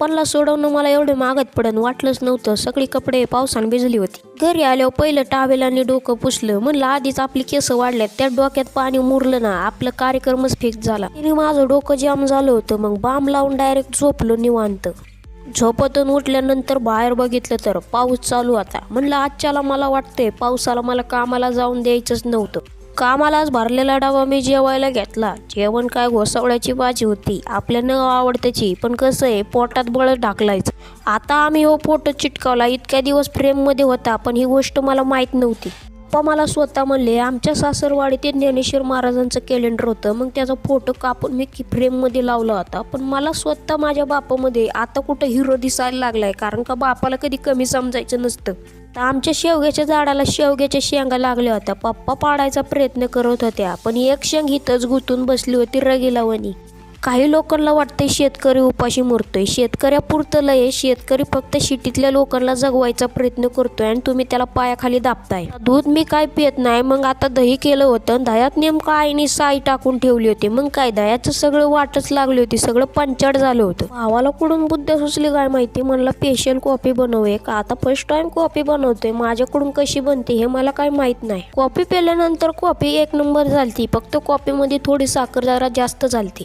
पप्पांना सोडवणं मला एवढे मागत पडन वाटलंच नव्हतं. सगळी कपडे पावसाने भिजली होती. घरी आल्यावर पहिलं टावेलाने डोकं पुसलं. म्हणलं आधीच आपली केस वाढल्यात, त्या डोक्यात पाणी मुरलं ना आपलं कार्यक्रमच फिक्स झाला. तिने माझं डोकं जाम झालं होतं. मग बाम लावून डायरेक्ट झोपलो निवांत. झोपेतून उठल्यानंतर बाहेर बघितलं तर पाऊस चालू होता. म्हणलं आजच्याला मला वाटतंय पावसाला मला कामाला जाऊन द्यायचंच नव्हतं. कामालाच भरलेला डबा मी जेवायला घेतला. जेवण काय घोसावळ्याची भाजी होती, आपल्या न आवडत्याची, पण कसं आहे पोटात बळ ढाकलायचं. आता आम्ही हो फोटो चिटकावला. इतक्या दिवस फ्रेममध्ये होता पण ही गोष्ट मला माहीत नव्हती. पप्पा मला स्वतः म्हणले आमच्या सासरवाडीत ज्ञानेश्वर महाराजांचं कॅलेंडर होतं, मग त्याचा फोटो कापून मी फ्रेममध्ये लावला होता. पण मला स्वतः माझ्या बापामध्ये आता कुठं हिरो दिसायला लागलाय, कारण का बापाला कधी कमी समजायचं नसतं. तर आमच्या शेवग्याच्या झाडाला शेवग्याच्या शेंगा लागल्या होत्या. पप्पा पाडायचा प्रयत्न करत होत्या, पण एक शेंग हिथंच गुंतून बसली होती रगिलावणी. काही लोकांना वाटतंय शेतकरी उपाशी मरतोय. शेतकऱ्यापुरतं लय. शेतकरी फक्त शिटीतल्या लोकांना जगवायचा प्रयत्न करतोय आणि तुम्ही त्याला पायाखाली दाबताय. दूध मी काय पित नाही, मग आता दही केलं होतं. दह्यात नेमकं आईने साई टाकून ठेवली होती. मग काय दह्याचं सगळं वाटच लागली होती, सगळं पंचाट झालं होतं. भावाला कुठून बुद्ध सुचली काय माहिती, म्हणलं स्पेशल कॉफी बनवूया का. आता फर्स्ट टाइम कॉफी बनवतोय, माझ्याकडून कशी बनते हे मला काय माहित नाही. कॉफी प्यायल्यानंतर कॉफी एक नंबर झालती, फक्त कॉफीमध्ये थोडी साखर जरा जास्त झालती.